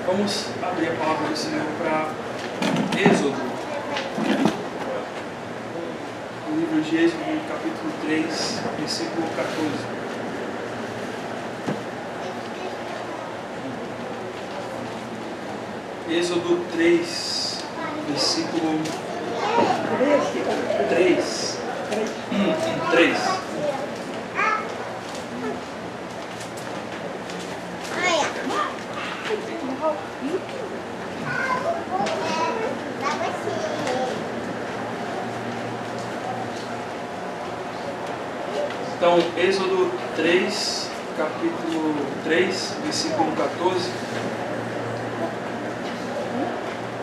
Vamos abrir a palavra do Senhor para Êxodo. O livro de Êxodo, capítulo 3, versículo 14. Êxodo 3, versículo 3. 3. Então, Êxodo 3, capítulo 3, versículo 14.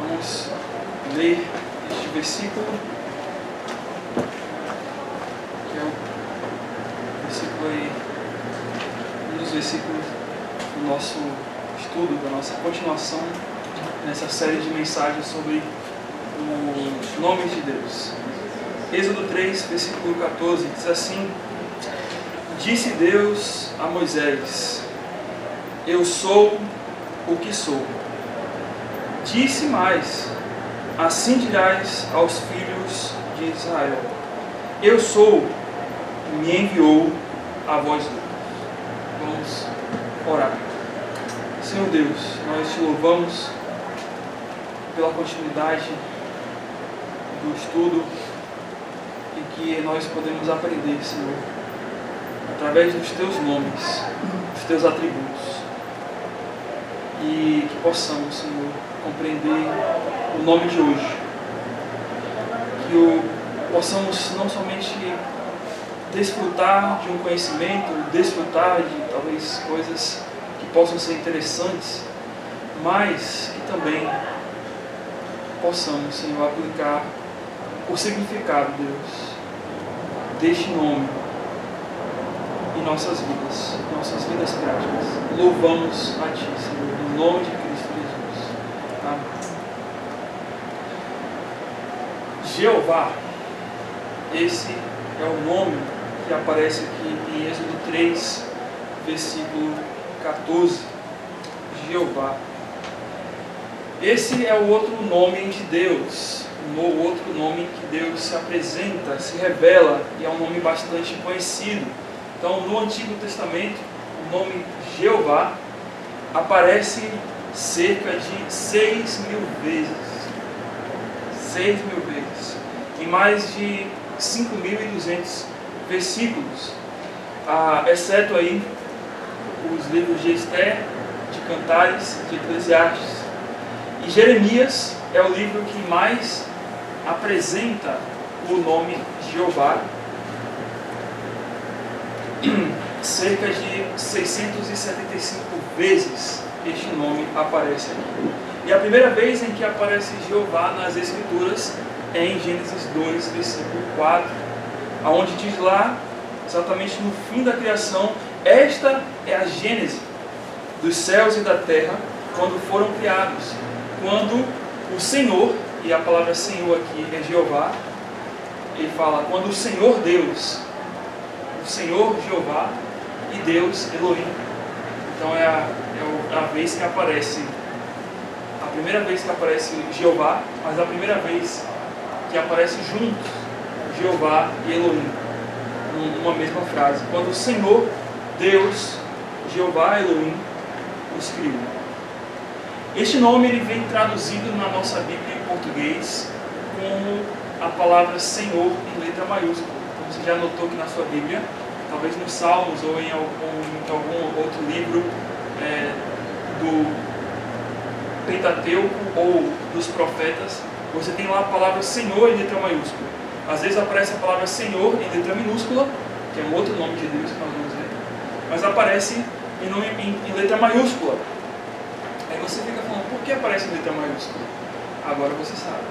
Vamos ler este versículo, que é o versículo aí, um dos versículos do nosso estudo, da nossa continuação nessa série de mensagens sobre os nomes de Deus. Êxodo 3, versículo 14, diz assim: Disse Deus a Moisés: Eu sou o que sou. Disse mais: Assim dirás aos filhos de Israel: Eu sou, me enviou a vós dois. Vamos orar. Senhor Deus, nós te louvamos pela continuidade do estudo e que nós podemos aprender, Senhor, através dos teus nomes, dos teus atributos, e que possamos, Senhor, compreender o nome de hoje, que possamos não somente desfrutar de um conhecimento, desfrutar de talvez coisas que possam ser interessantes, mas que também possamos, Senhor, aplicar o significado, Deus, deste nome em nossas vidas práticas. Louvamos a Ti, Senhor, no nome de Cristo Jesus. Amém. Jeová, esse é o nome que aparece aqui em Êxodo 3, versículo 14. Jeová. Esse é o outro nome de Deus, o outro nome que Deus se apresenta, se revela, e é um nome bastante conhecido. Então, no Antigo Testamento, o nome Jeová aparece cerca de 6.000 vezes. 6.000 vezes. Em mais de 5.200 versículos. Exceto aí os livros de Esther, de Cantares, de Eclesiastes. E Jeremias é o livro que mais apresenta o nome Jeová. Cerca de 675 vezes este nome aparece aqui. E a primeira vez em que aparece Jeová nas Escrituras é em Gênesis 2, versículo 4, onde diz lá, exatamente no fim da criação: esta é a gênese dos céus e da terra quando foram criados, quando o Senhor, e a palavra Senhor aqui é Jeová, ele fala, quando o Senhor Deus, o Senhor Jeová e Deus Elohim. Então é a vez que aparece, a primeira vez que aparece Jeová, mas a primeira vez que aparece juntos Jeová e Elohim, numa mesma frase. Quando o Senhor Deus, Jeová Elohim, os criou. Este nome ele vem traduzido na nossa Bíblia em português como a palavra Senhor em letra maiúscula. Então você já notou que na sua Bíblia, talvez nos Salmos ou em algum outro livro do Pentateuco ou dos profetas, você tem lá a palavra Senhor em letra maiúscula. Às vezes aparece a palavra Senhor em letra minúscula, que é um outro nome de Deus que nós vamos ver, mas aparece em letra maiúscula. Aí você fica falando, por que aparece em letra maiúscula? Agora você sabe.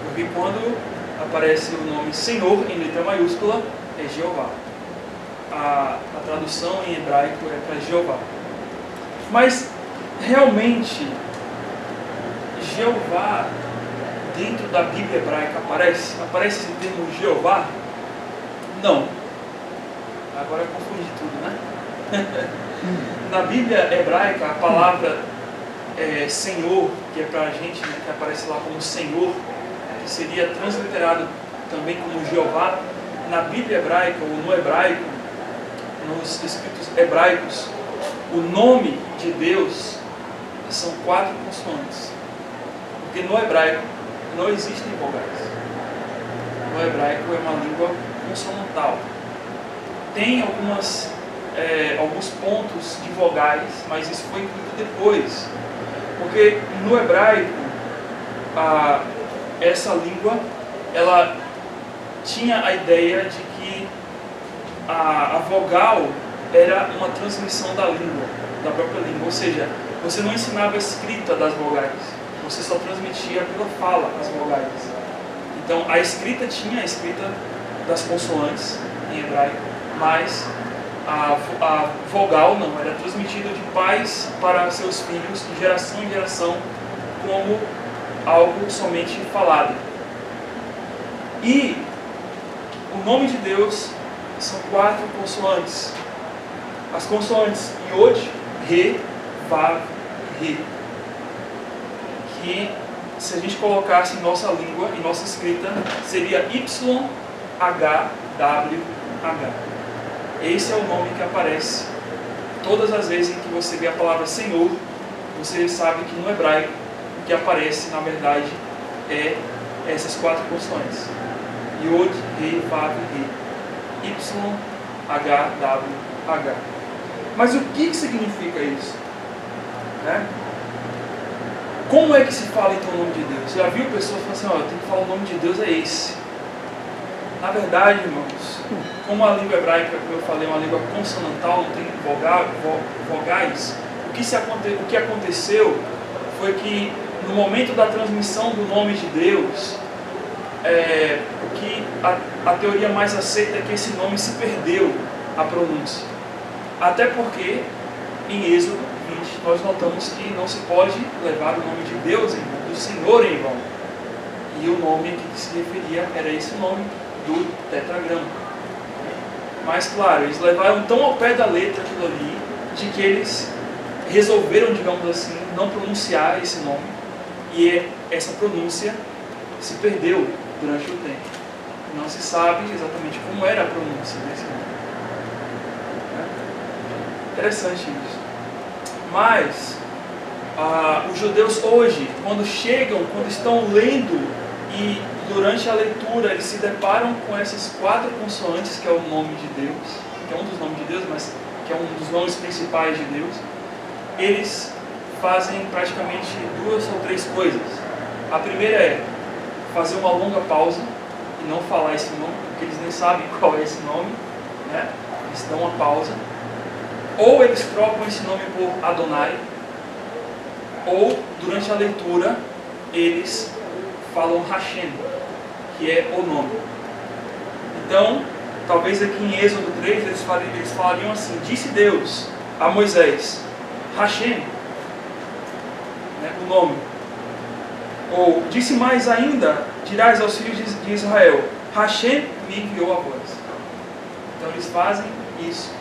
Porque quando aparece o nome Senhor em letra maiúscula, é Jeová. A tradução em hebraico é para Jeová. Mas, realmente, Jeová, dentro da Bíblia hebraica, aparece esse termo Jeová? Não. Agora eu confundi tudo, né? Na Bíblia hebraica, a palavra Senhor, que é para a gente, né, que aparece lá como Senhor, que seria transliterado também como Jeová, na Bíblia hebraica ou no hebraico, nos escritos hebraicos, o nome de Deus são 4 consoantes. Porque no hebraico não existem vogais. No hebraico é uma língua consonantal. Tem alguns pontos de vogais, mas isso foi incluído depois. Porque no hebraico, essa língua, ela tinha a ideia de que a vogal era uma transmissão da língua, da própria língua. Ou seja, você não ensinava a escrita das vogais, você só transmitia pela fala as vogais. Então, a escrita tinha a escrita das consoantes em hebraico, mas a vogal não, era transmitida de pais para seus filhos, de geração em geração, como algo somente falado. E o nome de Deus são 4 consoantes. As consoantes Yod, Re, Vav, Re. Que, se a gente colocasse em nossa língua, em nossa escrita, seria Y, H, W, H. Esse é o nome que aparece todas as vezes em que você vê a palavra Senhor. Você sabe que no hebraico o que aparece, na verdade, é essas 4 consoantes: Yod, Re, Vav, Re. Y, H, W, H. Mas o que significa isso? Né? Como é que se fala então o nome de Deus? Já viu pessoas falando assim, eu tenho que falar o nome de Deus é esse. Na verdade, irmãos, como a língua hebraica, como eu falei, é uma língua consonantal, não tem vogais, o que aconteceu foi que no momento da transmissão do nome de Deus, o que a teoria mais aceita é que esse nome se perdeu, a pronúncia. Até porque em Êxodo 20 nós notamos que não se pode levar o nome de Deus em vão, do Senhor em vão. E o nome que se referia era esse nome do tetragrama. Mas claro, eles levaram tão ao pé da letra aquilo ali, de que eles resolveram, digamos assim, não pronunciar esse nome. E essa pronúncia se perdeu durante o tempo. Não se sabe exatamente como era a pronúncia desse nome. Interessante isso. Mas os judeus hoje, quando estão lendo e durante a leitura eles se deparam com essas 4 consoantes, que é o nome de Deus, que é um dos nomes de Deus, mas que é um dos nomes principais de Deus, eles fazem praticamente 2 ou 3 coisas. A primeira é fazer uma longa pausa e não falar esse nome, porque eles nem sabem qual é esse nome, né? Eles dão uma pausa. Ou eles trocam esse nome por Adonai, ou durante a leitura eles falam Hashem, que é o nome. Então, talvez aqui em Êxodo 3 eles falariam assim: disse Deus a Moisés, Hashem, né, o nome. Ou disse mais ainda, dirás aos filhos de Israel, Hashem me enviou a vós. Então eles fazem isso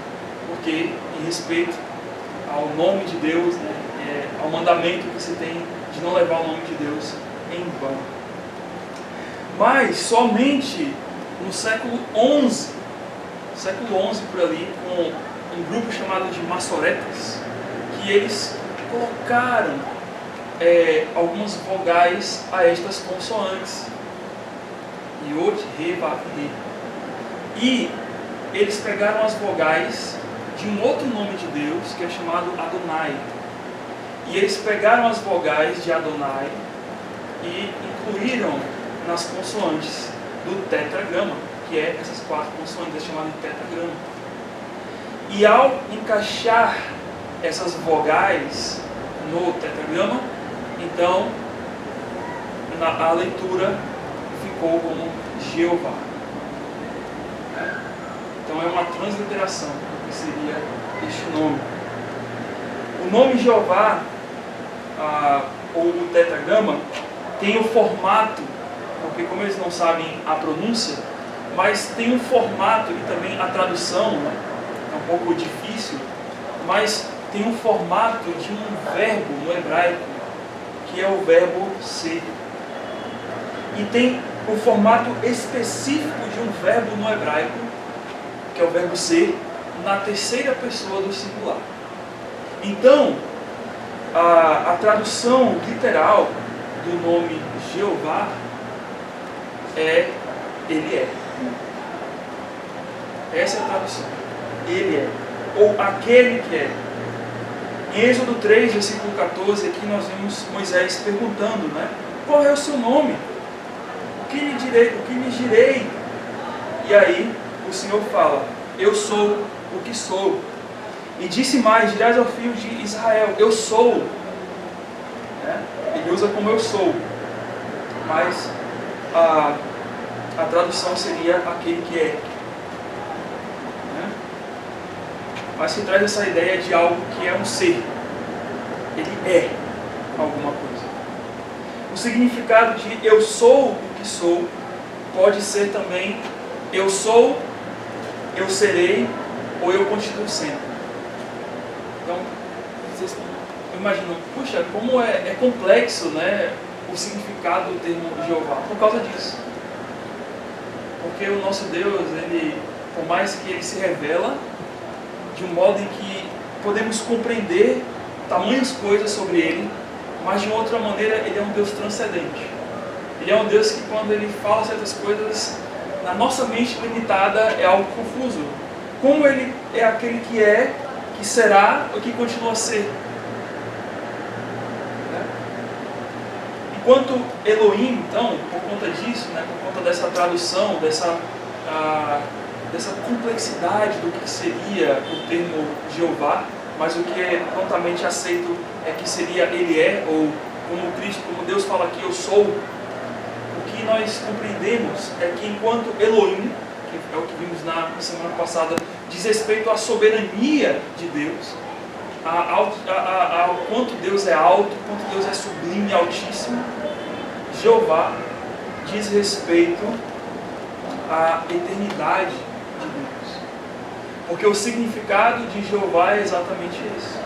porque, em respeito ao nome de Deus, né, ao mandamento que se tem de não levar o nome de Deus em vão. Mas somente no século XI por ali, com um grupo chamado de maçoretas, que eles colocaram algumas vogais a estas consoantes. Yod, Re, Vav, Re. E eles pegaram as vogais de um outro nome de Deus, que é chamado Adonai. E eles pegaram as vogais de Adonai e incluíram nas consoantes do tetragrama, que é essas 4 consoantes, é chamado de tetragrama. E ao encaixar essas vogais no tetragrama, então a leitura ficou como Jeová. Então é uma transliteração do que seria este nome. O nome Jeová, ou o tetragrama, tem o formato, porque como eles não sabem a pronúncia, mas tem um formato e também a tradução, né? É um pouco difícil, mas tem um formato de um verbo no hebraico, que é o verbo ser. E tem o formato específico de um verbo no hebraico, que é o verbo ser, na terceira pessoa do singular. Então, a tradução literal do nome Jeová é Ele é. Essa é a tradução. Ele é. Ou aquele que é. Em Êxodo 3, versículo 14, aqui nós vemos Moisés perguntando, né? Qual é o seu nome? O que lhe direi? E aí o Senhor fala, eu sou o que sou. E disse mais, dirás ao filho de Israel, eu sou. Né? Ele usa como eu sou. Mas a tradução seria aquele que é. Né? Mas se traz essa ideia de algo que é um ser. Ele é alguma coisa. O significado de eu sou o que sou pode ser também eu sou, eu serei ou eu continuo sendo. Então, vocês imaginam, puxa, como é complexo, né, o significado do termo Jeová por causa disso. Porque o nosso Deus, ele, por mais que ele se revela de um modo em que podemos compreender tamanhas coisas sobre ele, mas de outra maneira ele é um Deus transcendente. Ele é um Deus que quando ele fala certas coisas, na nossa mente limitada é algo confuso. Como ele é aquele que será ou que continua a ser. Enquanto Elohim, então, por conta disso, né, por conta dessa tradução, dessa complexidade do que seria o termo Jeová, mas o que é prontamente aceito é que seria Ele é, ou como Cristo, como Deus fala aqui, eu sou. O que nós compreendemos é que enquanto Elohim, que é o que vimos na semana passada, diz respeito à soberania de Deus, ao quanto Deus é alto, quanto Deus é sublime e altíssimo, Jeová diz respeito à eternidade de Deus. Porque o significado de Jeová é exatamente esse.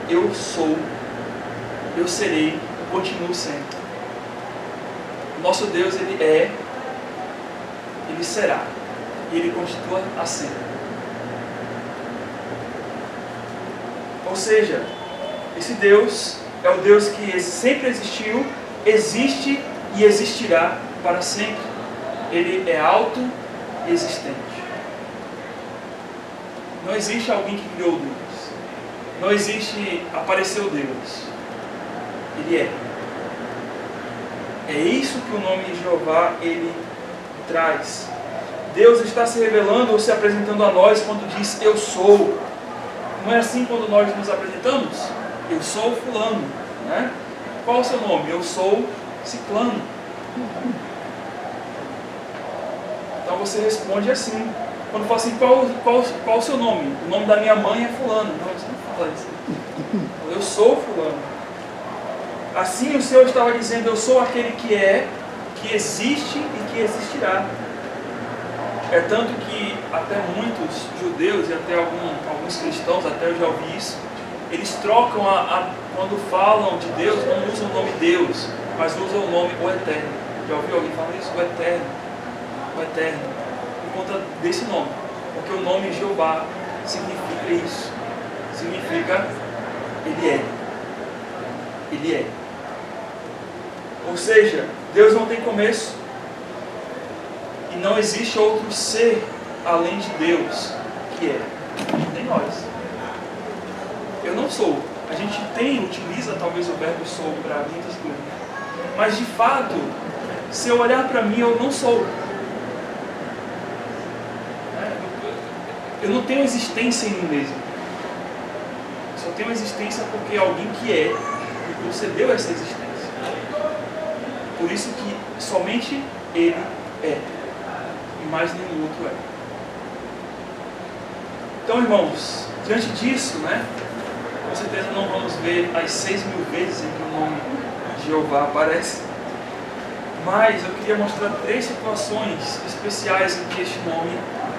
Eu sou, eu serei, eu continuo sendo. Nosso Deus, Ele é, Ele será, e Ele continua a ser. Ou seja, esse Deus é o Deus que sempre existiu, existe e existirá para sempre. Ele é auto-existente. Não existe alguém que criou Deus. Não existe apareceu Deus. Ele é. É isso que o nome de Jeová ele traz. Deus está se revelando ou se apresentando a nós quando diz eu sou. Não é assim quando nós nos apresentamos? Eu sou fulano, né? Qual o seu nome? Eu sou ciclano. Então você responde assim. Quando fala assim, qual o seu nome? O nome da minha mãe é fulano. Não, você não fala isso. Eu sou fulano. Assim o Senhor estava dizendo, eu sou aquele que é, que existe e que existirá. É tanto que até muitos judeus e até alguns cristãos, até eu já ouvi isso, eles trocam, quando falam de Deus, não usam o nome Deus, mas usam o nome O Eterno. Já ouviu alguém falar isso? O Eterno. O Eterno. Por conta desse nome. Porque o nome Jeová significa isso. Significa Ele é. Ele é. Ou seja, Deus não tem começo. E não existe outro ser além de Deus, que é. Nem nós. Eu não sou. A gente utiliza talvez o verbo sou para muitas coisas. Mas de fato, se eu olhar para mim, eu não sou. Eu não tenho existência em mim mesmo. Só tenho existência porque alguém que é me concedeu essa existência. Por isso que somente Ele é. E mais nenhum outro é. Então, irmãos, diante disso, né? Com certeza não vamos ver as 6.000 vezes em que o nome de Jeová aparece. Mas eu queria mostrar 3 situações especiais em que este nome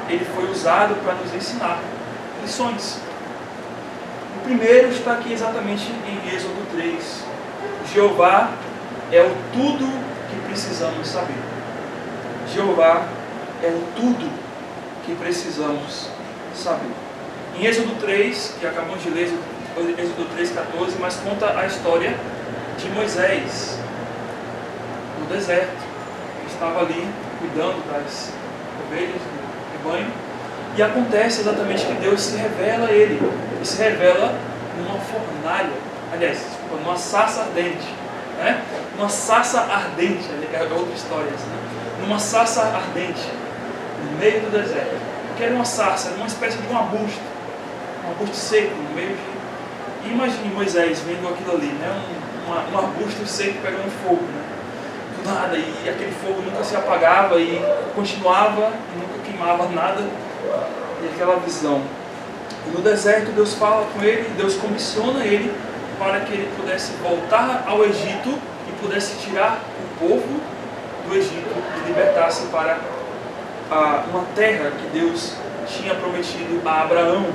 ele foi usado para nos ensinar lições. primeiro está aqui exatamente em Êxodo 3. Jeová é o tudo que precisamos saber. Jeová é o tudo que precisamos saber. Em Êxodo 3, que acabamos de ler, Êxodo 3,14, mas conta a história de Moisés no deserto. Ele estava ali cuidando das ovelhas do rebanho, e acontece exatamente que Deus se revela a ele. Ele se revela numa fornalha, aliás, numa sarça ardente, né? Numa sarça ardente, é outra história essa, né? Numa sarça ardente, no meio do deserto. O que era uma sarça? Era uma espécie de um arbusto seco, no meio de... Imagine Moisés vendo aquilo ali, né? Um arbusto seco pegando fogo, né? Do nada, e aquele fogo nunca se apagava e continuava e nunca queimava nada, e aquela visão. E no deserto Deus fala com ele, Deus comissiona ele para que ele pudesse voltar ao Egito e pudesse tirar o povo do Egito e libertasse para uma terra que Deus tinha prometido a Abraão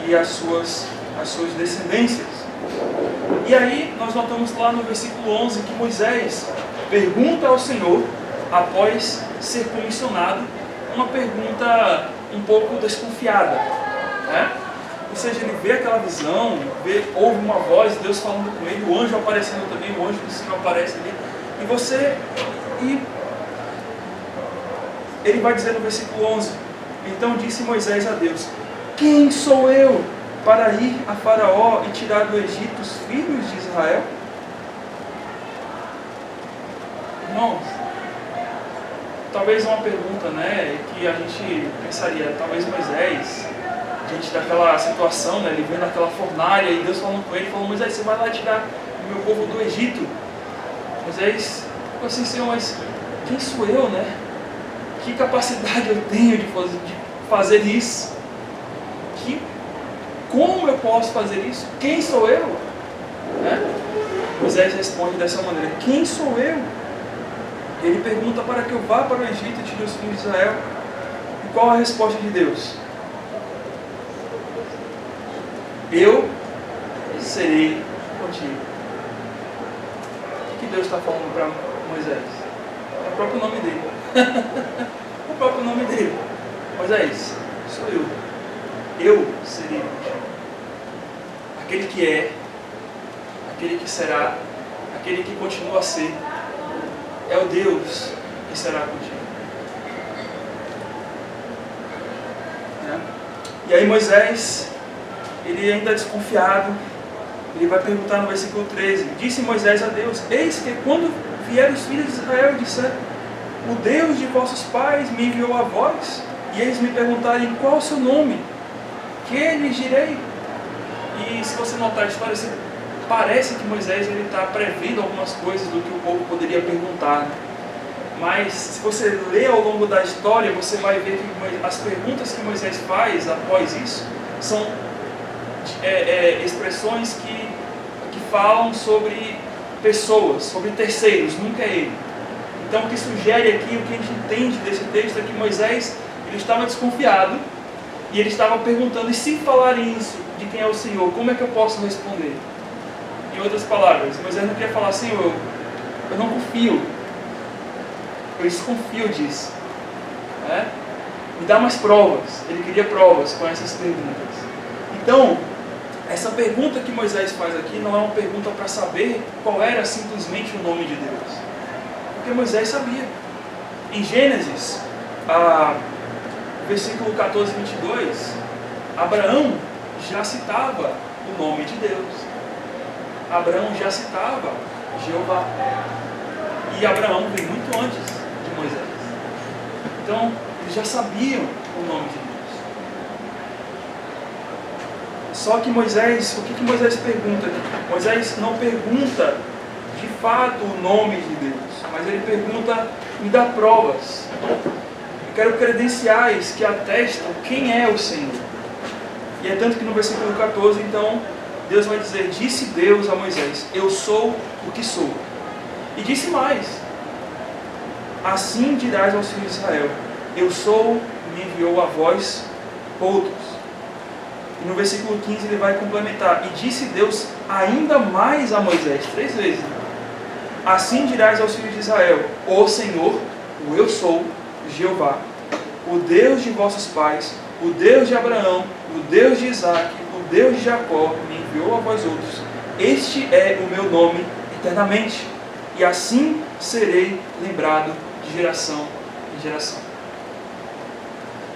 e as suas descendências. E aí nós notamos lá no versículo 11 que Moisés pergunta ao Senhor, após ser comissionado, uma pergunta um pouco desconfiada, né? Ou seja, ele vê aquela visão, ouve uma voz, Deus falando com ele, o anjo aparecendo também, o anjo do Senhor aparece ali, e ele vai dizer no versículo 11, então disse Moisés a Deus, quem sou eu para ir a Faraó e tirar do Egito os filhos de Israel? Irmãos, talvez uma pergunta, né, que a gente pensaria, talvez Moisés, diante daquela situação, né, ele vendo aquela fornalha e Deus falando com ele, falou, Moisés, você vai lá tirar o meu povo do Egito. Moisés ficou assim, Senhor, mas quem sou eu, né? Que capacidade eu tenho de fazer isso? Como eu posso fazer isso? Quem sou eu? Né? Moisés responde dessa maneira, quem sou eu? Ele pergunta para que eu vá para o Egito e tire os filhos de Israel. E qual a resposta de Deus? Eu serei contigo. O que Deus está falando para Moisés? É o próprio nome dele. O próprio nome dele. Moisés, sou eu. Eu serei contigo. Aquele que é, aquele que será, aquele que continua a ser, é o Deus que será contigo. E aí Moisés, ele ainda é desconfiado, ele vai perguntar no versículo 13, disse Moisés a Deus, eis que quando vieram os filhos de Israel, disseram, o Deus de vossos pais me enviou a vós, e eles me perguntarem qual é o seu nome, que lhes direi? E se você notar a história, parece que Moisés está prevendo algumas coisas do que o povo poderia perguntar, né? Mas se você ler ao longo da história, você vai ver que as perguntas que Moisés faz após isso são expressões que falam sobre pessoas, sobre terceiros, nunca é ele. Então o que sugere aqui, o que a gente entende desse texto é que Moisés ele estava desconfiado e ele estava perguntando, e se falarem isso de quem é o Senhor, como é que eu posso responder? Em outras palavras, Moisés não queria falar, Senhor, eu não confio, eu desconfio disso, né? Me dá mais provas. Ele queria provas com essas perguntas. Então, essa pergunta que Moisés faz aqui não é uma pergunta para saber qual era simplesmente o nome de Deus, porque Moisés sabia. Em Gênesis, versículo 14 e 22, Abraão já citava o nome de Deus. Abraão já citava Jeová. E Abraão veio muito antes de Moisés. Então, eles já sabiam o nome de Deus. Só que Moisés, o que Moisés pergunta aqui? Moisés não pergunta de fato o nome de Deus, mas ele pergunta, me dá provas. Eu quero credenciais que atestam quem é o Senhor. E é tanto que no versículo 14, então, Deus vai dizer, disse Deus a Moisés, eu sou o que sou. E disse mais, assim dirás aos filhos de Israel, eu sou, me enviou a vós outros. E no versículo 15 ele vai complementar: e disse Deus ainda mais a Moisés, 3 vezes: assim dirás aos filhos de Israel: o Senhor, o eu sou, Jeová, o Deus de vossos pais, o Deus de Abraão, o Deus de Isaque, o Deus de Jacó, me enviou a vós outros. Este é o meu nome eternamente, e assim serei lembrado de geração em geração.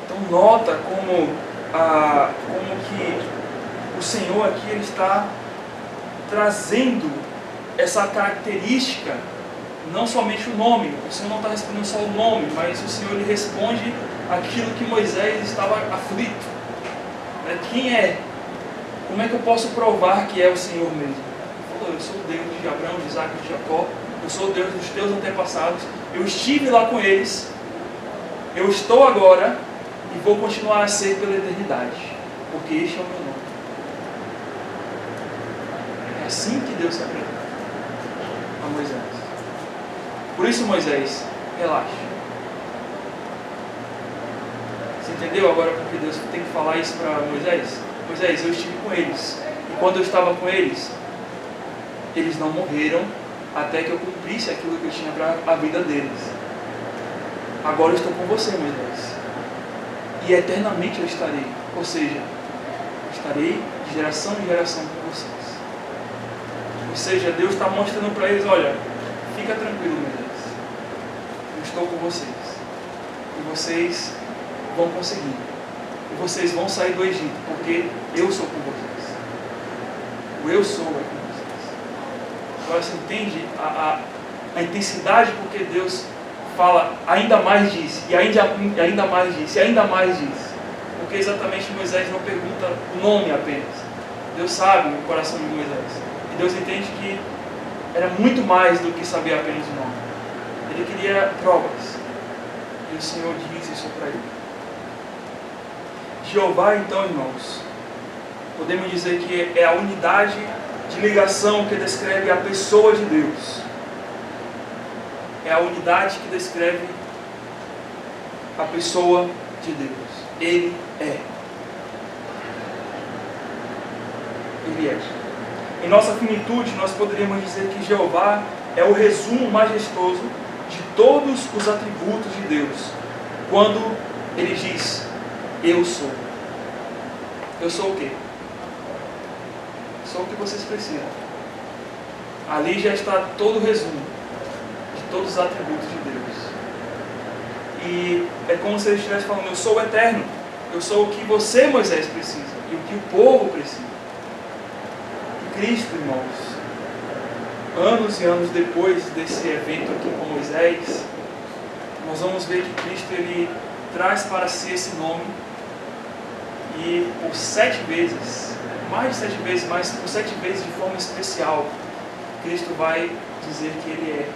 Então nota como que o Senhor aqui ele está trazendo essa característica, não somente o nome. O Senhor não está respondendo só o nome, mas o Senhor ele responde aquilo que Moisés estava aflito. Quem é? Como é que eu posso provar que é o Senhor mesmo? Ele falou: eu sou o Deus de Abraão, de Isaque e de Jacó, eu sou o Deus dos teus antepassados, eu estive lá com eles, eu estou agora e vou continuar a ser pela eternidade, porque este é o meu nome. É assim que Deus se apresenta a Moisés. Por isso, Moisés, relaxe. Você entendeu agora porque Deus tem que falar isso para Moisés? Moisés, eu estive com eles, e quando eu estava com eles, eles não morreram até que eu cumprisse aquilo que eu tinha para a vida deles. Agora eu estou com você, Moisés, e eternamente eu estarei, ou seja, eu estarei de geração em geração com vocês. Ou seja, Deus está mostrando para eles: olha, fica tranquilo, Moisés, eu estou com vocês, e vocês vão conseguir, e vocês vão sair do Egito, porque eu sou com vocês. O eu sou é com vocês. Agora você entende a intensidade porque Deus fala ainda mais disso, e ainda mais disso, e ainda mais disso. Porque exatamente Moisés não pergunta o nome apenas. Deus sabe o coração de Moisés. E Deus entende que era muito mais do que saber apenas o nome. Ele queria provas. E o Senhor diz isso para ele. Jeová, então, irmãos, podemos dizer que é a unidade de ligação que descreve a pessoa de Deus. É a unidade que descreve a pessoa de Deus. Ele é. Ele é. Em nossa finitude, nós poderíamos dizer que Jeová é o resumo majestoso de todos os atributos de Deus. Quando ele diz: eu sou. Eu sou o quê? Sou o que vocês precisam. Ali já está todo o resumo de todos os atributos de Deus. E é como se ele estivesse falando: eu sou o eterno. Eu sou o que você, Moisés, precisa. E o que o povo precisa. E Cristo, irmãos, anos e anos depois desse evento aqui com Moisés, nós vamos ver que Cristo ele traz para si esse nome. E por 7 vezes, mais de 7 vezes, mas por 7 vezes de forma especial, Cristo vai dizer que Ele é.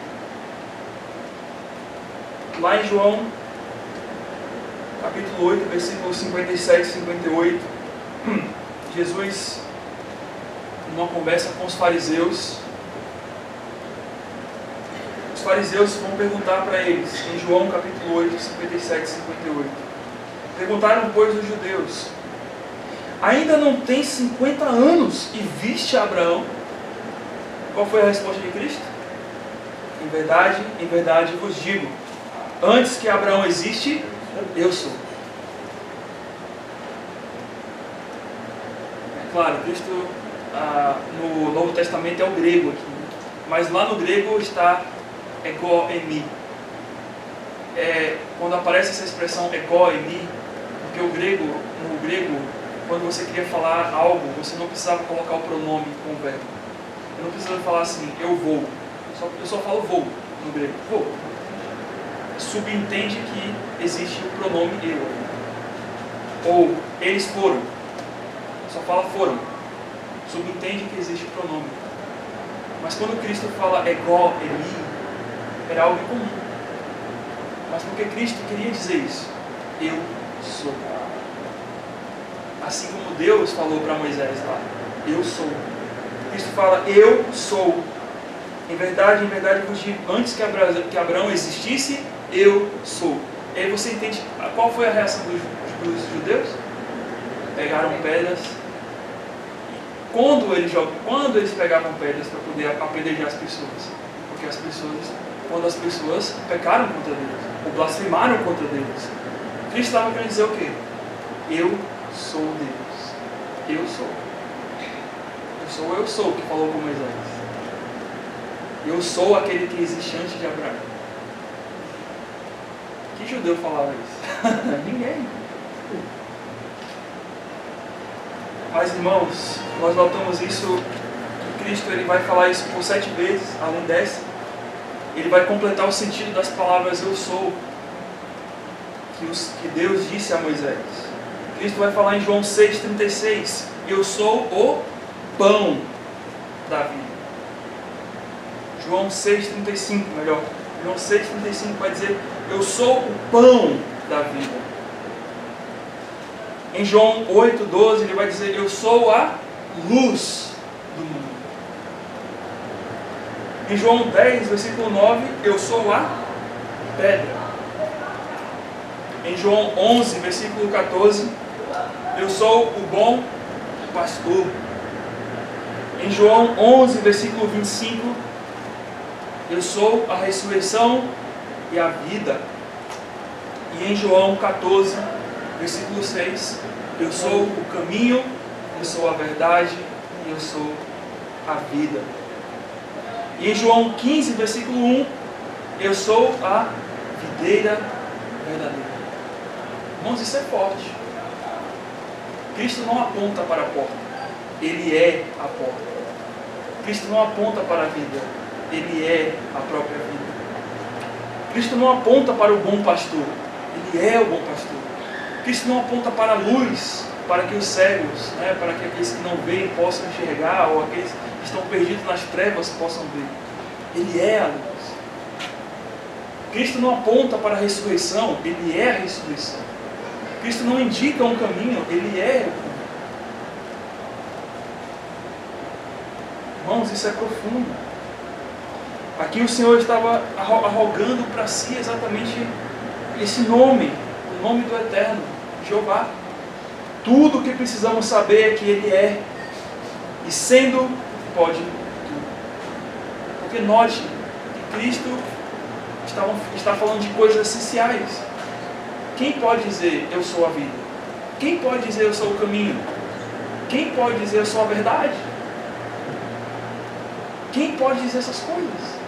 Lá em João, capítulo 8, versículos 57 e 58, Jesus, numa conversa com os fariseus vão perguntar para eles, em João capítulo 8, 57 e 58. Perguntaram, pois, os judeus: ainda não tens 50 anos e viste Abraão? Qual foi a resposta de Cristo? Em verdade vos digo, antes que Abraão existe, eu sou. É claro, Cristo no Novo Testamento é o grego aqui, mas lá no grego está ego emi. Quando aparece essa expressão ego emi, porque no grego, quando você queria falar algo, você não precisava colocar o pronome com o verbo. Eu não precisava falar assim: eu vou. Eu só falo vou no grego. Vou. Subentende que existe o pronome eu. Ou eles foram. Só fala foram. Subentende que existe o pronome. Mas quando Cristo fala ego emi, era algo comum. Mas porque Cristo queria dizer isso: eu sou. Assim como Deus falou para Moisés lá: eu sou. Cristo fala: eu sou. Em verdade vos digo, antes que Abraão existisse, eu sou. E aí você entende qual foi a reação dos judeus? Pegaram pedras quando eles pegavam pedras para poder apedrejar as pessoas? Porque quando as pessoas pecaram contra Deus, ou blasfemaram contra Deus. Cristo estava querendo dizer o quê? Eu sou Deus. Eu sou que falou com Moisés. Eu sou aquele que existe antes de Abraão. Que judeu falava isso? Ninguém. Mas, irmãos, nós notamos isso, que Cristo ele vai falar isso por 7 vezes, além dessa. Ele vai completar o sentido das palavras eu sou, que Deus disse a Moisés. Cristo vai falar em João 6,36, eu sou o pão da vida. João 6,35, melhor. João 6,35 vai dizer, eu sou o pão da vida. Em João 8,12 ele vai dizer, eu sou a luz do mundo. Em João 10, versículo 9, eu sou a pedra. Em João 11, versículo 14, eu sou o bom pastor. Em João 11, versículo 25, eu sou a ressurreição e a vida. E em João 14, versículo 6, eu sou o caminho, eu sou a verdade e eu sou a vida. E em João 15, versículo 1, eu sou a videira verdadeira. Irmãos, isso é forte. Cristo não aponta para a porta, Ele é a porta. Cristo não aponta para a vida, Ele é a própria vida. Cristo não aponta para o bom pastor, Ele é o bom pastor. Cristo não aponta para a luz, para que os cegos, para que aqueles que não veem possam enxergar, ou aqueles que estão perdidos nas trevas possam ver. Ele é a luz. Cristo não aponta para a ressurreição, Ele é a ressurreição. Cristo não indica um caminho, Ele é o caminho. Irmãos, isso é profundo. Aqui o Senhor estava arrogando para si exatamente esse nome, o nome do Eterno, Jeová. Tudo o que precisamos saber é que Ele é, e sendo, pode tudo. Porque note que Cristo está falando de coisas essenciais. Quem pode dizer eu sou a vida? Quem pode dizer eu sou o caminho? Quem pode dizer eu sou a verdade? Quem pode dizer essas coisas?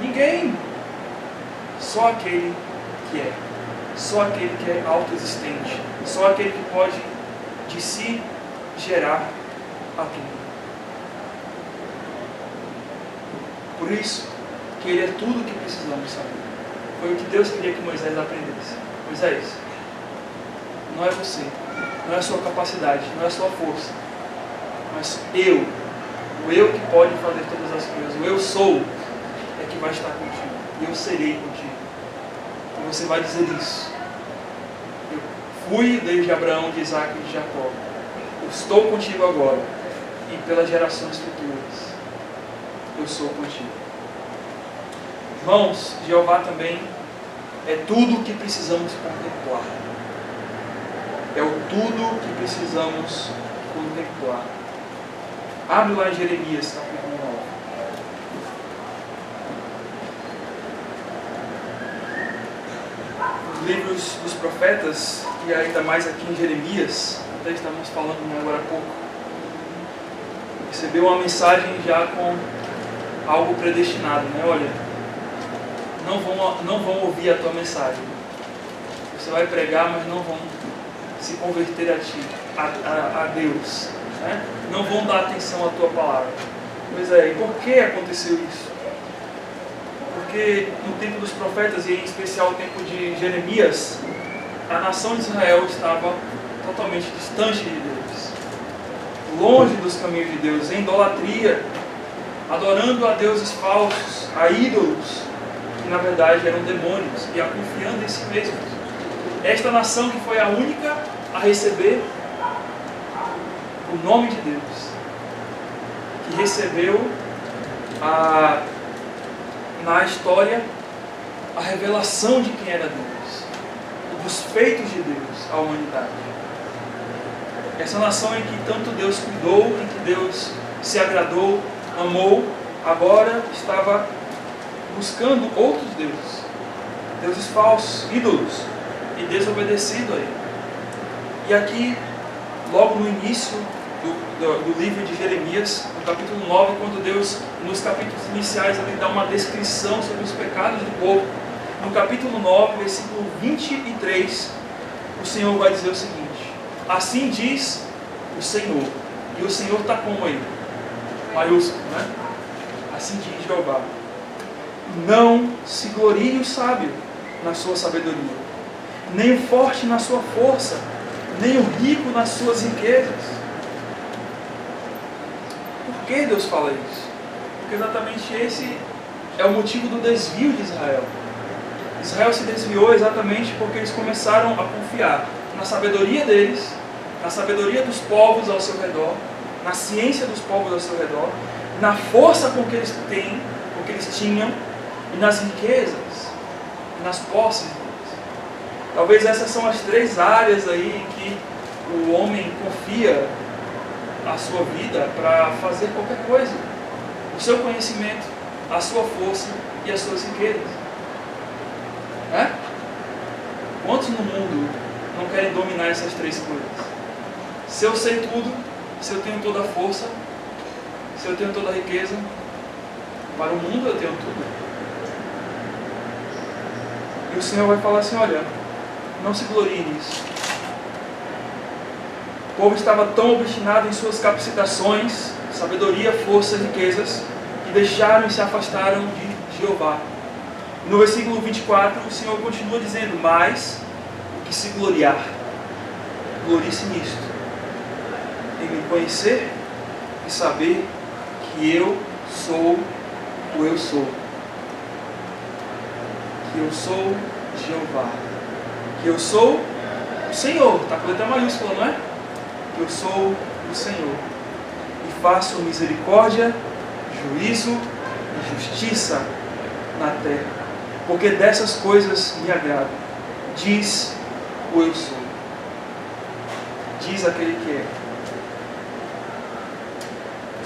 Ninguém. Só aquele que é. Só aquele que é autoexistente. Só aquele que pode de si gerar a tudo. Por isso que Ele é tudo o que precisamos saber. Foi o que Deus queria que Moisés aprendesse. Moisés, não é você, não é a sua capacidade, não é a sua força, mas o eu que pode fazer todas as coisas, o eu sou, é que vai estar contigo, e eu serei contigo. E você vai dizer isso. Eu fui desde Abraão, de Isaac e de Jacó, eu estou contigo agora, e pelas gerações futuras, eu sou contigo. Irmãos, Jeová também é tudo o que precisamos contemplar. É o tudo que precisamos contemplar. Abre lá em Jeremias, capítulo 9. Os livros dos profetas, e ainda mais aqui em Jeremias, até estávamos falando agora há pouco, recebeu uma mensagem já com algo predestinado, Olha, não vão ouvir a tua mensagem. Você vai pregar, mas não vão se converter a ti, a Deus. Não vão dar atenção à tua palavra. Pois é, e por que aconteceu isso? Porque no tempo dos profetas, e em especial no tempo de Jeremias, a nação de Israel estava totalmente distante de Deus, longe dos caminhos de Deus, em idolatria, adorando a deuses falsos, a ídolos, que na verdade eram demônios, e a confiando em si mesmos. Esta nação que foi a única a receber o nome de Deus, que recebeu na história a revelação de quem era Deus, dos feitos de Deus à humanidade. Essa nação em que tanto Deus cuidou, em que Deus se agradou, amou, agora estava buscando outros deuses. Deuses falsos, ídolos, e desobedecido a ele. E aqui, logo no início do livro de Jeremias, no capítulo 9, quando Deus, nos capítulos iniciais, ele dá uma descrição sobre os pecados do povo, no capítulo 9, versículo 23, o Senhor vai dizer o seguinte: assim diz o Senhor, e o Senhor está como aí? Maiúsculo, né? Assim diz Jeová: não se glorie o sábio na sua sabedoria, nem o forte na sua força, nem o rico nas suas riquezas. Por que Deus fala isso? Porque exatamente esse é o motivo do desvio de Israel. Israel se desviou exatamente porque eles começaram a confiar na sabedoria deles, na sabedoria dos povos ao seu redor, na ciência dos povos ao seu redor, na força com que eles têm, com que eles tinham, e nas riquezas, e nas posses deles. Talvez essas são as três áreas aí em que o homem confia a sua vida para fazer qualquer coisa: o seu conhecimento, a sua força e as suas riquezas. É? Quantos no mundo não querem dominar essas três coisas? Se eu sei tudo, se eu tenho toda a força, se eu tenho toda a riqueza, para o mundo eu tenho tudo. E o Senhor vai falar assim: olha, não se glorie nisso. O povo estava tão obstinado em suas capacitações, sabedoria, força e riquezas, que deixaram e se afastaram de Jeová. No versículo 24, o Senhor continua dizendo: mas o que se gloriar, glorie-se nisto, em me conhecer e saber que eu sou o eu sou, que eu sou Jeová, que eu sou o Senhor. Está com letra maiúscula, não é? Que eu sou o Senhor, e faço misericórdia, juízo e justiça na terra, porque dessas coisas me agrado, diz o eu sou, diz aquele que é.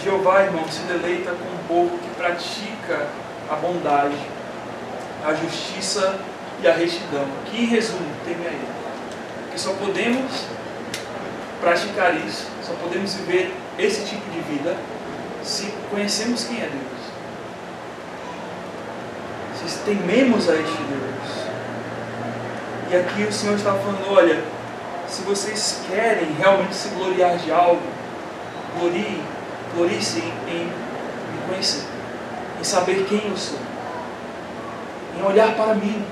Jeová, irmão, se deleita com um povo que pratica a bondade, a justiça e a retidão, que em resumo teme a Ele. Porque só podemos praticar isso, só podemos viver esse tipo de vida se conhecemos quem é Deus, se tememos a este Deus. E aqui o Senhor está falando: olha, se vocês querem realmente se gloriar de algo, glorie-se em me conhecer, em saber quem eu sou, em olhar para mim,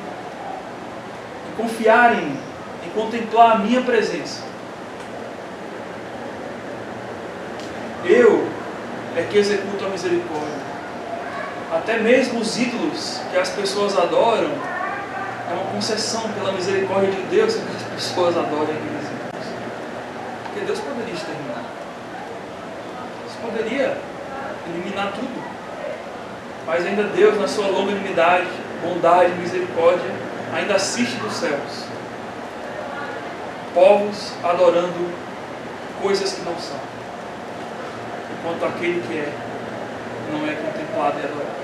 em confiar em mim, em contemplar a minha presença. Eu é que executo a misericórdia. Até mesmo os ídolos que as pessoas adoram é uma concessão pela misericórdia de Deus que as pessoas adoram aqueles ídolos. Porque Deus poderia exterminar, Deus poderia eliminar tudo, mas ainda Deus, na sua longanimidade, bondade e misericórdia, ainda assiste dos céus povos adorando coisas que não são, enquanto aquele que é não é contemplado e adorado.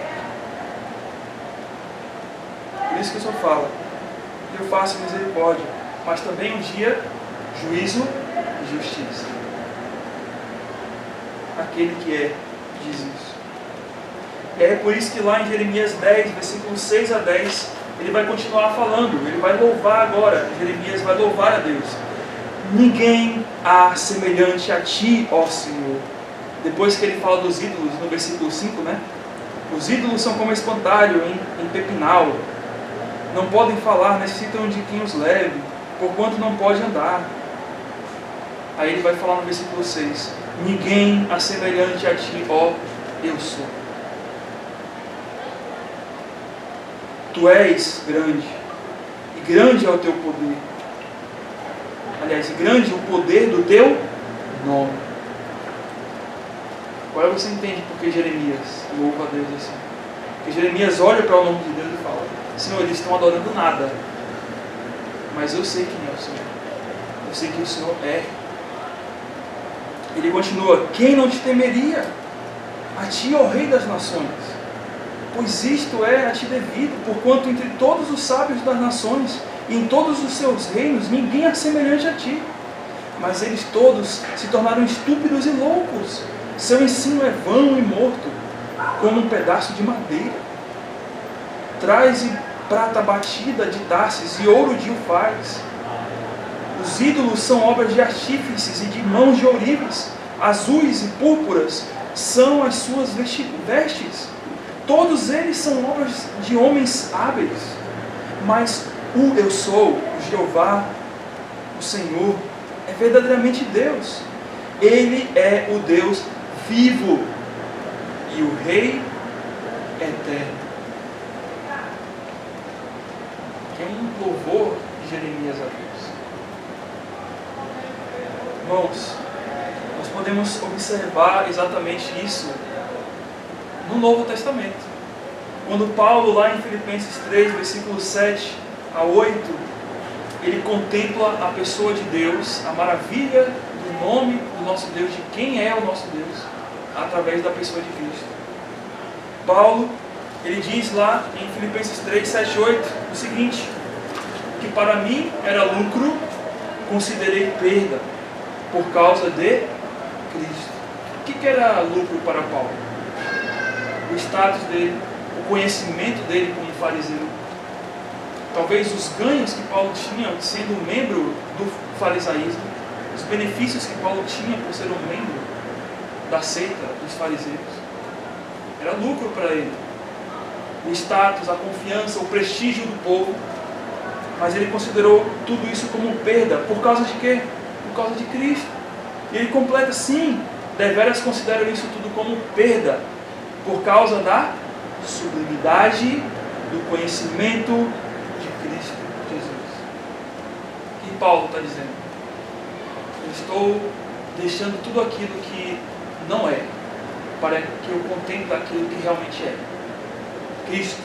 Por isso que o Senhor fala: eu faço misericórdia, mas também um dia juízo e justiça. Aquele que é, diz isso. E é por isso que lá em Jeremias 10, versículos 6 a 10, ele vai continuar falando, ele vai louvar agora. Jeremias vai louvar a Deus. Ninguém há semelhante a ti, ó Senhor. Depois que ele fala dos ídolos, no versículo 5, né? Os ídolos são como espantalho em pepinal. Não podem falar, necessitam de quem os leve, porquanto não pode andar. Aí ele vai falar no versículo 6: ninguém há semelhante a ti, ó eu sou. Tu és grande, e grande é o teu poder. Aliás, grande é o poder do teu nome. Agora você entende porque Jeremias louva a Deus assim. Porque Jeremias olha para o nome de Deus e fala: Senhor, eles estão adorando nada, mas eu sei quem é o Senhor. Eu sei que o Senhor é. Ele continua: quem não te temeria? A ti, ó Rei das nações. Pois isto é a ti devido, porquanto entre todos os sábios das nações e em todos os seus reinos ninguém é semelhante a ti. Mas eles todos se tornaram estúpidos e loucos. Seu ensino é vão e morto, como um pedaço de madeira. Traze prata batida de Tarsis e ouro de Ufaz. Os ídolos são obras de artífices e de mãos de ourives. Azuis e púrpuras são as suas vestes. Todos eles são obras de homens hábeis. Mas o eu sou, o Jeová, o Senhor, é verdadeiramente Deus. Ele é o Deus vivo e o Rei eterno. Que é um louvor de Jeremias a Deus. Irmãos, nós podemos observar exatamente isso no Novo Testamento. Quando Paulo, lá em Filipenses 3, versículos 7 a 8, ele contempla a pessoa de Deus, a maravilha do nome do nosso Deus, de quem é o nosso Deus, através da pessoa de Cristo. Paulo, ele diz lá em Filipenses 3, 7 e 8, o seguinte: que para mim era lucro, considerei perda, por causa de Cristo. O que era lucro para Paulo? O status dele, o conhecimento dele como fariseu. Talvez os ganhos que Paulo tinha sendo membro do farisaísmo, os benefícios que Paulo tinha por ser um membro da seita dos fariseus. Era lucro para ele. O status, a confiança, o prestígio do povo. Mas ele considerou tudo isso como perda. Por causa de quê? Por causa de Cristo. E ele completa: sim, deveras considero isso tudo como perda, por causa da sublimidade do conhecimento de Cristo Jesus. O que Paulo está dizendo? Eu estou deixando tudo aquilo que não é, para que eu contemple aquilo que realmente é. Cristo.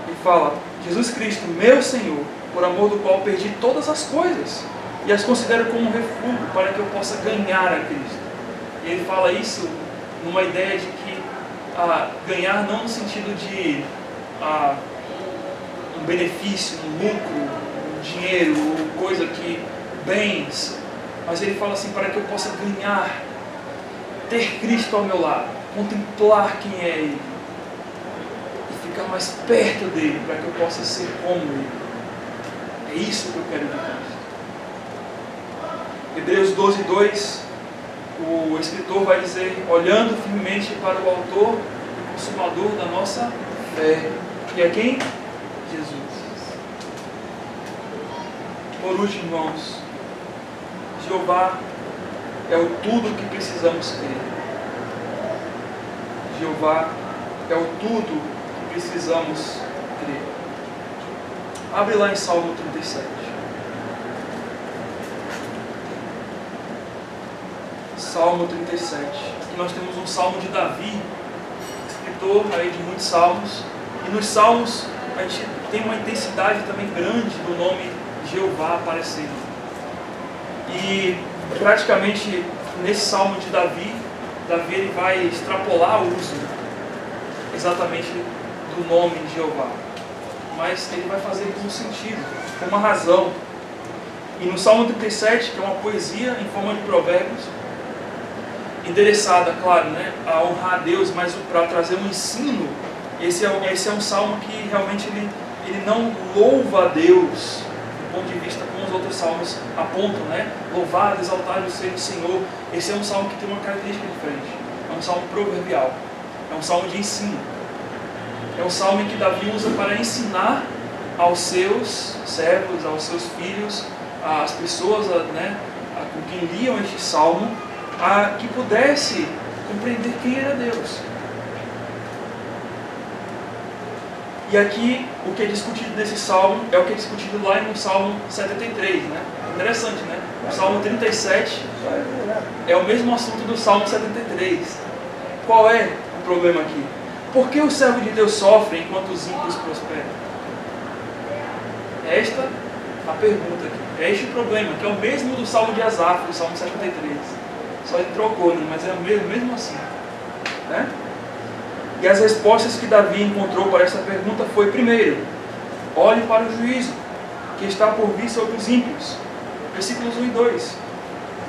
Ele fala: Jesus Cristo, meu Senhor, por amor do qual perdi todas as coisas e as considero como um refúgio para que eu possa ganhar a Cristo. E ele fala isso numa ideia de que ganhar não no sentido de um benefício, um lucro, um dinheiro, coisa que, bens, mas ele fala assim: para que eu possa ganhar, ter Cristo ao meu lado, contemplar quem é Ele e ficar mais perto dele, para que eu possa ser como Ele. É isso que eu quero de Cristo. Hebreus 12, 2, o escritor vai dizer: olhando firmemente para o autor e consumador da nossa fé. E é quem? Jesus. Por último, irmãos, Jeová é o tudo que precisamos crer. Jeová é o tudo que precisamos crer. Abre lá em Salmo 37. Salmo 37. Aqui nós temos um salmo de Davi, escritor aí de muitos salmos. E nos salmos a gente tem uma intensidade também grande do nome Jeová aparecendo. E praticamente nesse salmo de Davi ele vai extrapolar o uso exatamente do nome Jeová. Mas ele vai fazer com um sentido, com uma razão. E no Salmo 37, que é uma poesia em forma de provérbios, endereçada, claro, né, a honrar a Deus, mas para trazer um ensino, esse é um salmo que realmente ele não louva a Deus do ponto de vista como os outros salmos apontam, né? Louvado, exaltado seja o Senhor. Esse é um salmo que tem uma característica diferente. É um salmo proverbial. É um salmo de ensino. É um salmo que Davi usa para ensinar aos seus servos, aos seus filhos, às pessoas, né, com quem liam este salmo, a que pudesse compreender quem era Deus. E aqui, o que é discutido nesse salmo é o que é discutido lá no Salmo 73, né? Interessante, né? O Salmo 37 é o mesmo assunto do Salmo 73. Qual é o problema aqui? Por que o servo de Deus sofre enquanto os ímpios prosperam? É esta a pergunta aqui. É este o problema, que é o mesmo do Salmo de Asaf, do Salmo 73. Só ele trocou, né? Mas é mesmo assim. Né? E as respostas que Davi encontrou para essa pergunta foi: primeiro, olhe para o juízo que está por vir sobre os ímpios. Versículos 1 e 2.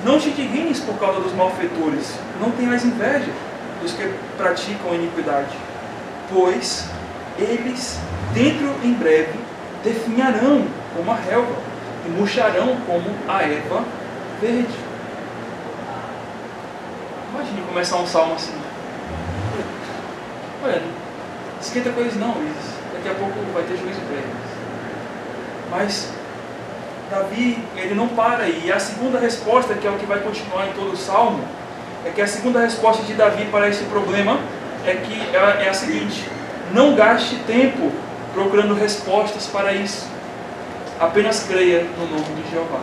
Não te indignes por causa dos malfeitores, não tenhas inveja dos que praticam a iniquidade, pois eles, dentro em breve, definharão como a relva e murcharão como a erva verde. Imagine começar um salmo assim. Olha, esquenta com eles não, eles, daqui a pouco vai ter juízo para eles. Mas Davi, ele não para aí. E a segunda resposta, que é o que vai continuar em todo o salmo, é que a segunda resposta de Davi para esse problema é a seguinte: não gaste tempo procurando respostas para isso. Apenas creia no nome de Jeová.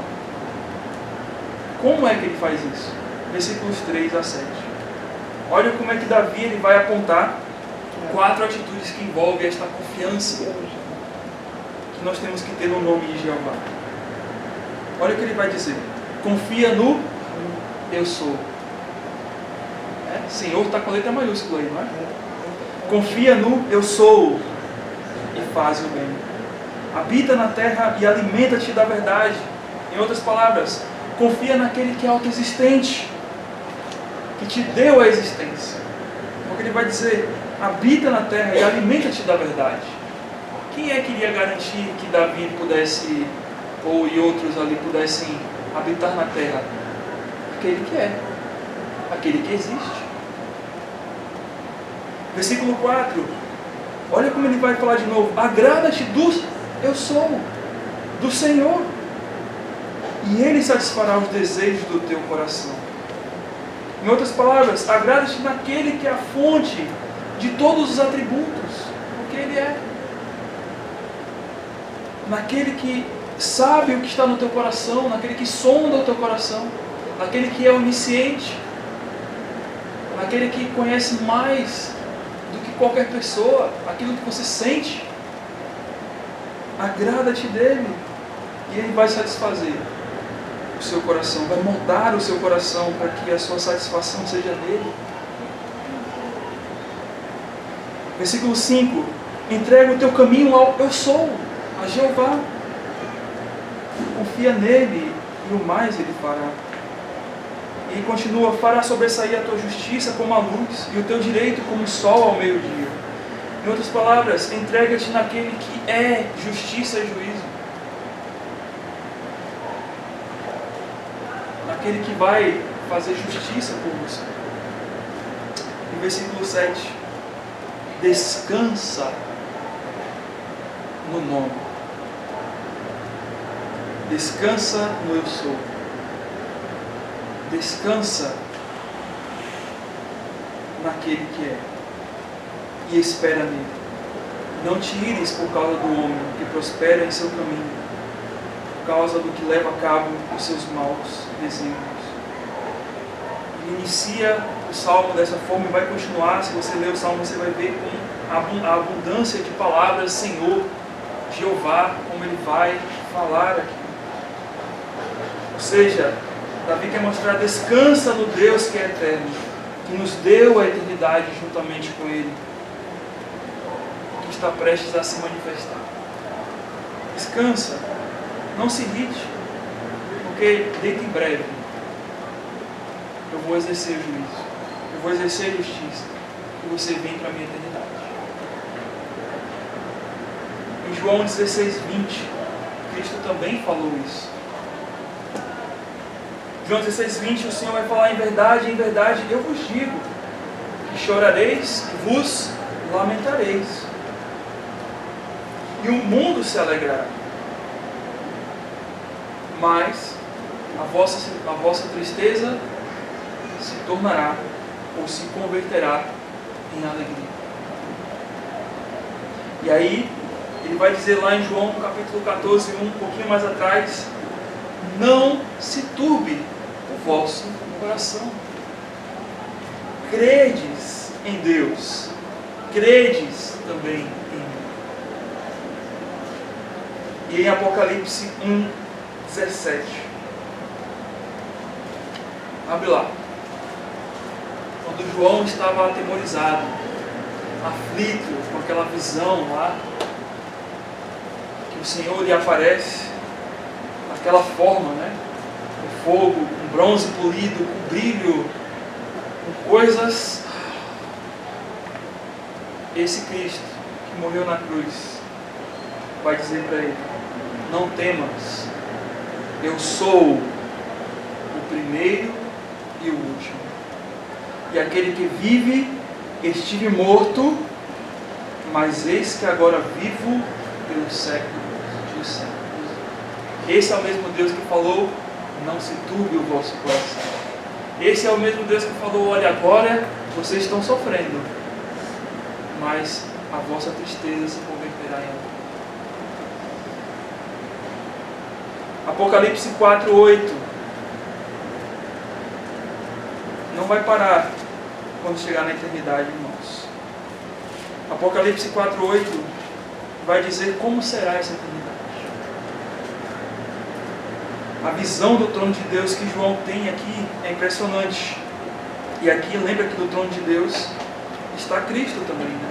Como é que ele faz isso? Versículos 3 a 7. Olha como é que Davi ele vai apontar 4 atitudes que envolvem esta confiança que nós temos que ter no nome de Jeová. Olha o que ele vai dizer: confia no eu sou. Senhor está com a letra maiúscula aí, não é? Confia no eu sou e faz o bem. Habita na terra e alimenta-te da verdade. Em outras palavras, confia naquele que é autoexistente, que te deu a existência. Porque ele vai dizer: habita na terra e alimenta-te da verdade. Quem é que iria garantir que Davi pudesse, ou e outros ali pudessem habitar na terra? Aquele que é, aquele que existe. Versículo 4, olha como ele vai falar de novo: agrada-te do eu sou, do Senhor, e Ele satisfará os desejos do teu coração. Em outras palavras, agrada-te naquele que é a fonte de todos os atributos, porque Ele é. Naquele que sabe o que está no teu coração, naquele que sonda o teu coração, naquele que é onisciente, naquele que conhece mais do que qualquer pessoa, aquilo que você sente. Agrada-te dele, e ele vai satisfazer o seu coração, vai moldar o seu coração para que a sua satisfação seja nele. Versículo 5: entrega o teu caminho ao eu sou, a Jeová. Confia nele e o mais ele fará. E continua: fará sobressair a tua justiça como a luz e o teu direito como o sol ao meio-dia. Em outras palavras, entrega-te naquele que é justiça e juízo. Naquele que vai fazer justiça por você. Em versículo 7, descansa no nome. Descansa no eu sou. Descansa naquele que é. E espera nele. Não te ires por causa do homem que prospera em seu caminho, por causa do que leva a cabo os seus maus desígnios. Inicia o salmo dessa forma e vai continuar. Se você ler o salmo, você vai ver com a abundância de palavras: Senhor, Jeová, como ele vai falar aqui. Ou seja, Davi quer mostrar: descansa no Deus que é eterno, que nos deu a eternidade juntamente com ele, que está prestes a se manifestar. Descansa, não se irrite, porque dentro em breve eu vou exercer o juízo, eu vou exercer a justiça, e você vem para a minha eternidade. Em João 16, 20, Cristo também falou isso. João 16, 20, o Senhor vai falar: em verdade, eu vos digo, que chorareis e vos lamentareis, e o mundo se alegrará, mas a vossa tristeza se tornará ou se converterá em alegria. E aí, ele vai dizer lá em João, no capítulo 14, um pouquinho mais atrás: não se turbe o vosso coração. Credes em Deus, credes também em mim. E em Apocalipse 1, 17. Abre lá. quando João estava atemorizado, aflito com aquela visão lá, que o Senhor lhe aparece daquela forma, né? Com fogo, com bronze polido, com brilho, com coisas. Esse Cristo que morreu na cruz vai dizer para ele: não temas, eu sou o primeiro e o último. E aquele que vive, estive morto, mas eis que agora vivo pelos séculos dos séculos. Esse é o mesmo Deus que falou: não se turbe o vosso coração. Esse é o mesmo Deus que falou: olha, agora vocês estão sofrendo, mas a vossa tristeza se converterá em amor. Apocalipse 4:8 não vai parar quando chegar na eternidade, irmãos. Apocalipse 4:8 vai dizer como será essa eternidade. A visão do trono de Deus que João tem aqui é impressionante. E aqui, lembra que do trono de Deus está Cristo também, né?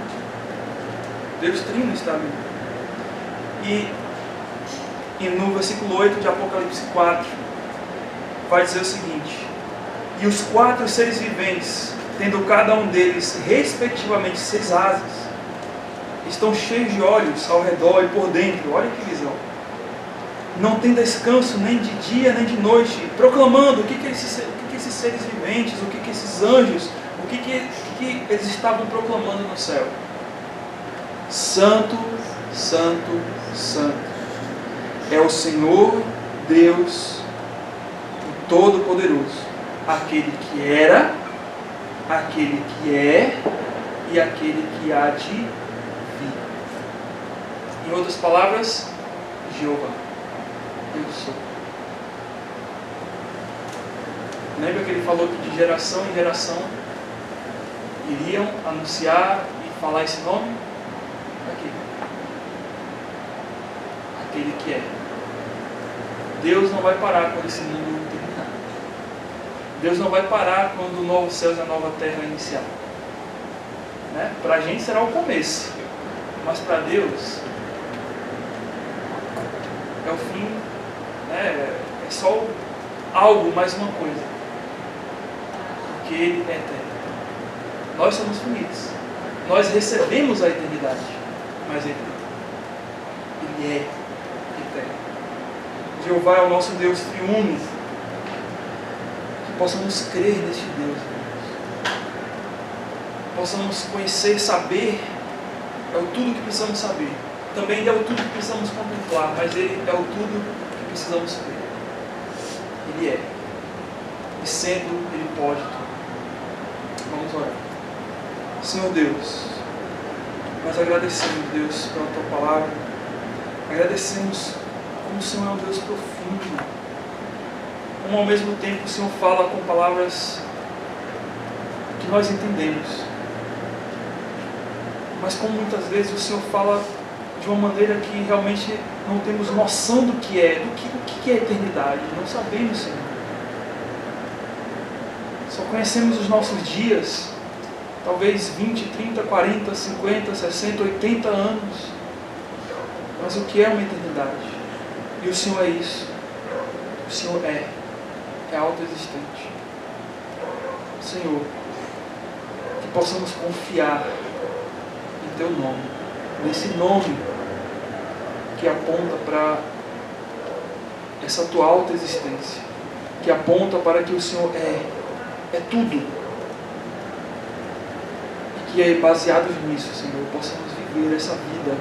Deus Trino está ali. E no versículo 8 de Apocalipse 4, vai dizer o seguinte: e os 4 seres viventes, tendo cada um deles respectivamente 6 asas, estão cheios de olhos ao redor e por dentro. Olha que visão! Não tem descanso nem de dia nem de noite, proclamando o que esses seres viventes, o que esses anjos, o que eles estavam proclamando no céu. Santo, Santo, Santo é o Senhor Deus, o Todo-Poderoso, aquele que era, aquele que é e aquele que há de vir. Em outras palavras, Jeová, eu sou. Lembra que ele falou que de geração em geração iriam anunciar e falar esse nome? Aqui. Aquele que é. Deus não vai parar quando esse mundo terminar. Deus não vai parar quando o novo céu e a nova terra iniciar. Né? Para a gente será o começo, mas para Deus é o fim, né? É só algo, mais uma coisa, porque Ele é eterno. Nós somos finitos, nós recebemos a eternidade, mas Ele é eterno. Jeová é o nosso Deus triuno. Que possamos crer neste Deus, irmãos. Possamos conhecer, saber, é o tudo que precisamos saber. Também é o tudo que precisamos contemplar, mas Ele é o tudo que precisamos crer. Ele é. E sendo, Ele pode tudo. Vamos orar. Senhor Deus, nós agradecemos, Deus, pela Tua palavra. Agradecemos como o Senhor é um Deus profundo. Como ao mesmo tempo o Senhor fala com palavras que nós entendemos. Mas como muitas vezes o Senhor fala de uma maneira que realmente não temos noção do que é, do que é a eternidade. Não sabemos, Senhor. Só conhecemos os nossos dias, talvez 20, 30, 40, 50, 60, 80 anos. Mas o que é uma eternidade? E o Senhor é isso. O Senhor é autoexistente. Senhor, que possamos confiar em Teu nome, nesse nome que aponta para essa Tua autoexistência, que aponta para que o Senhor é tudo. E que baseados nisso, Senhor, possamos viver essa vida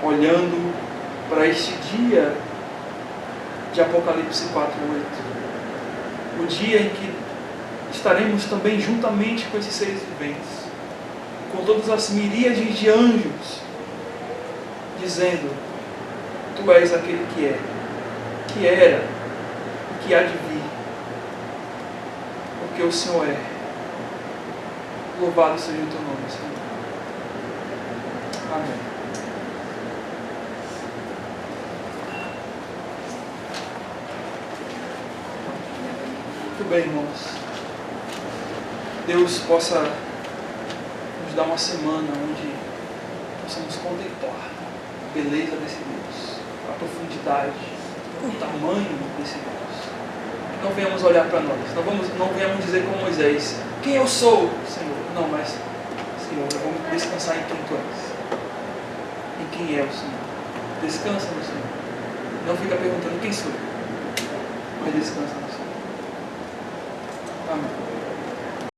olhando para este dia de Apocalipse 4:8. O dia em que estaremos também juntamente com esses seres viventes, com todas as miríades de anjos, dizendo: Tu és aquele que é, que era e que há de vir, porque o Senhor é. Louvado seja o Teu nome, Senhor. Amém. Muito bem, irmãos. Deus possa nos dar uma semana onde possamos contemplar a beleza desse Deus, a profundidade, o tamanho desse Deus. Não venhamos olhar para nós, não venhamos dizer como Moisés, quem eu sou, Senhor? Não, mas, Senhor, vamos descansar em quem Tu és. Em quem é o Senhor. Descansa no Senhor. Não fica perguntando quem sou eu, mas descansa no Senhor. Amém.